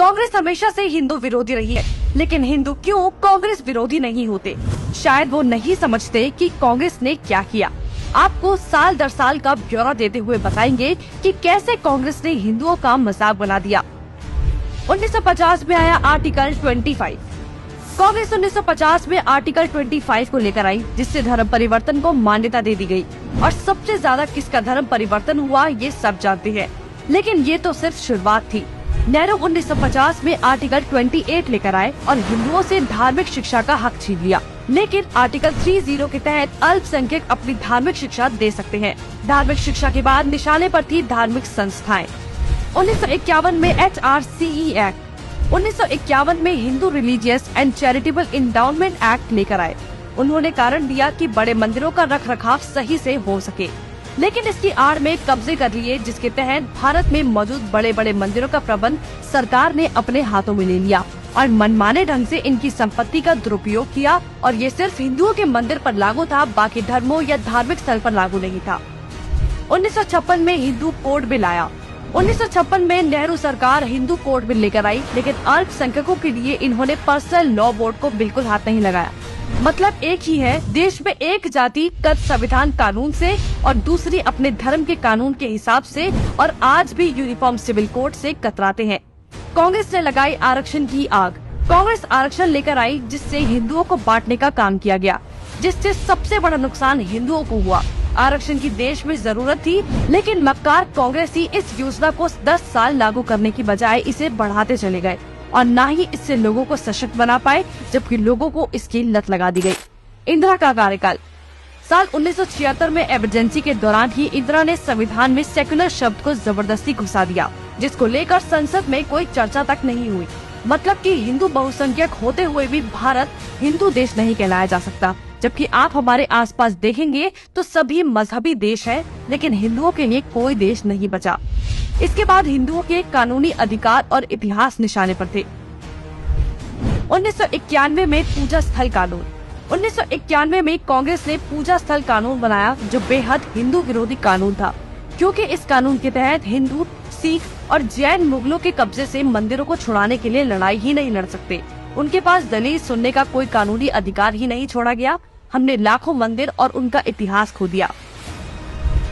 कांग्रेस हमेशा से हिंदू विरोधी रही है, लेकिन हिंदू क्यों कांग्रेस विरोधी नहीं होते? शायद वो नहीं समझते कि कांग्रेस ने क्या किया। आपको साल दर साल का ब्यौरा देते हुए बताएंगे कि कैसे कांग्रेस ने हिंदुओं का मजाक बना दिया। 1950 में आया आर्टिकल 25। कांग्रेस 1950 में आर्टिकल 25 को लेकर आई, जिससे धर्म परिवर्तन को मान्यता दे दी गई। और सबसे ज्यादा किसका धर्म परिवर्तन हुआ ये सब जानते हैं, लेकिन ये तो सिर्फ शुरुआत थी। नेहरू 1950 में आर्टिकल 28 लेकर आए और हिंदुओं से धार्मिक शिक्षा का हक छीन लिया। लेकिन आर्टिकल 30 के तहत अल्पसंख्यक अपनी धार्मिक शिक्षा दे सकते हैं। धार्मिक शिक्षा के बाद निशाने पर थी धार्मिक संस्थाएं। 1951 में HRCE एक्ट, 1951 में Hindu religious and charitable endowment act लेकर आए। उन्होंने कारण दिया कि बड़े मंदिरों का रखरखाव सही से हो सके, लेकिन इसकी आड़ में कब्जे कर लिए, जिसके तहत भारत में मौजूद बड़े बड़े मंदिरों का प्रबंध सरकार ने अपने हाथों में ले लिया और मनमाने ढंग से इनकी संपत्ति का दुरुपयोग किया। और ये सिर्फ हिंदुओं के मंदिर पर लागू था, बाकी धर्मों या धार्मिक स्थल पर लागू नहीं था। 1956 में हिंदू कोड बिल आया। 1956 में नेहरू सरकार हिंदू कोड बिल लेकर आई, लेकिन अल्पसंख्यकों के लिए इन्होंने पर्सनल लॉ बोर्ड को बिल्कुल हाथ नहीं लगाया। मतलब एक ही है, देश में एक जाति कद संविधान कानून से और दूसरी अपने धर्म के कानून के हिसाब से, और आज भी यूनिफॉर्म सिविल कोड से कतराते हैं। कांग्रेस ने लगाई आरक्षण की आग। कांग्रेस आरक्षण लेकर आई, जिससे हिंदुओं को बांटने का काम किया गया, जिससे सबसे बड़ा नुकसान हिंदुओं को हुआ। आरक्षण की देश में जरूरत थी, लेकिन मक्कार कांग्रेसी इस योजना को 10 साल लागू करने की बजाय इसे बढ़ाते चले गए और न ही इससे लोगों को सशक्त बना पाए, जबकि लोगों को इसकी लत लगा दी गई। इंदिरा का कार्यकाल। साल 1976 में इमरजेंसी के दौरान ही इंदिरा ने संविधान में सेक्युलर शब्द को जबरदस्ती घुसा दिया, जिसको लेकर संसद में कोई चर्चा तक नहीं हुई। मतलब कि हिंदू बहुसंख्यक होते हुए भी भारत हिंदू देश नहीं कहलाया जा सकता, जबकि आप हमारे आसपास देखेंगे तो सभी मजहबी देश हैं, लेकिन हिंदुओं के लिए कोई देश नहीं बचा। इसके बाद हिंदुओं के कानूनी अधिकार और इतिहास निशाने पर थे। 1991 में पूजा स्थल कानून। 1991 में कांग्रेस ने पूजा स्थल कानून बनाया, जो बेहद हिंदू विरोधी कानून था, क्योंकि इस कानून के तहत हिंदू, सिख और जैन मुगलों के कब्जे से मंदिरों को छुड़ाने के लिए लड़ाई ही नहीं लड़ सकते। उनके पास दलील सुनने का कोई कानूनी अधिकार ही नहीं छोड़ा गया। हमने लाखों मंदिर और उनका इतिहास खो दिया।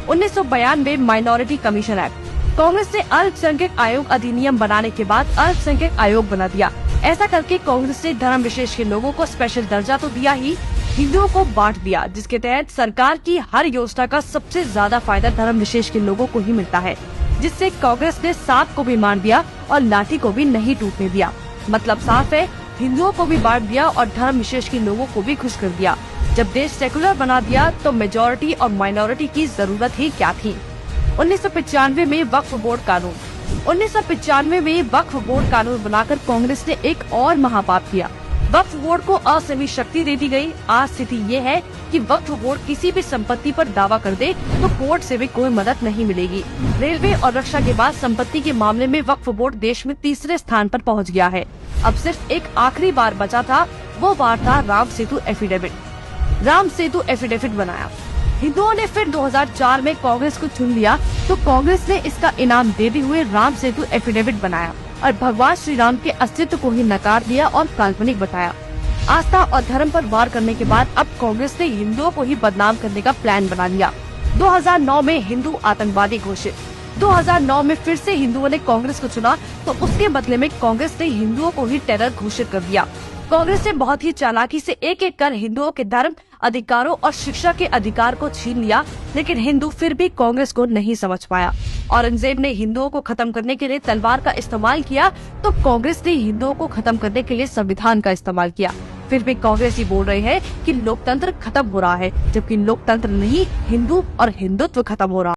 1992 माइनॉरिटी कमीशन एक्ट। कांग्रेस ने अल्पसंख्यक आयोग अधिनियम बनाने के बाद अल्पसंख्यक आयोग बना दिया। ऐसा करके कांग्रेस ने धर्म विशेष के लोगों को स्पेशल दर्जा तो दिया ही, हिंदुओं को बांट दिया, जिसके तहत सरकार की हर योजना का सबसे ज्यादा फायदा धर्म विशेष के लोगों को ही मिलता है, जिससे कांग्रेस ने सांप को भी मार दिया और लाठी को भी नहीं टूटने दिया। मतलब साफ है, हिंदुओं को भी बांट दिया और धर्म विशेष के लोगों को भी खुश कर दिया। जब देश सेकुलर बना दिया तो मेजॉरिटी और माइनॉरिटी की जरूरत ही क्या थी। 1995 में वक्फ बोर्ड कानून। 1995 में वक्फ बोर्ड कानून बनाकर कांग्रेस ने एक और महापाप किया। वक्फ बोर्ड को असीमित शक्ति दे दी गई। आज स्थिति ये है कि वक्फ बोर्ड किसी भी संपत्ति पर दावा कर दे तो कोर्ट से भी कोई मदद नहीं मिलेगी। रेलवे और रक्षा के बाद संपत्ति के मामले में वक्फ बोर्ड देश में तीसरे स्थान पर पहुंच गया है। अब सिर्फ एक आखिरी बार बचा था, वो बार था राम सेतु एफिडेविट। राम सेतु एफिडेविट बनाया। हिंदुओं ने फिर 2004 में कांग्रेस को चुन लिया, तो कांग्रेस ने इसका इनाम देते हुए राम सेतु एफिडेविट बनाया और भगवान श्री राम के अस्तित्व को ही नकार दिया और काल्पनिक बताया। आस्था और धर्म पर वार करने के बाद अब कांग्रेस ने हिंदुओं को ही बदनाम करने का प्लान बना लिया। 2009 में हिंदू आतंकवादी घोषित। 2009 में फिर से हिंदुओं ने कांग्रेस को चुना, तो उसके बदले में कांग्रेस ने हिंदुओं को ही टेरर घोषित कर दिया। कांग्रेस ने बहुत ही चालाकी से एक एक कर हिंदुओं के धर्म, अधिकारों और शिक्षा के अधिकार को छीन लिया, लेकिन हिंदू फिर भी कांग्रेस को नहीं समझ पाया। औरंगजेब ने हिंदुओं को खत्म करने के लिए तलवार का इस्तेमाल किया, तो कांग्रेस ने हिंदुओं को खत्म करने के लिए संविधान का इस्तेमाल किया। फिर भी कांग्रेस ही बोल रहे हैं कि लोकतंत्र खत्म हो रहा है, जबकि लोकतंत्र नहीं, हिंदू और हिंदुत्व खत्म हो रहा है।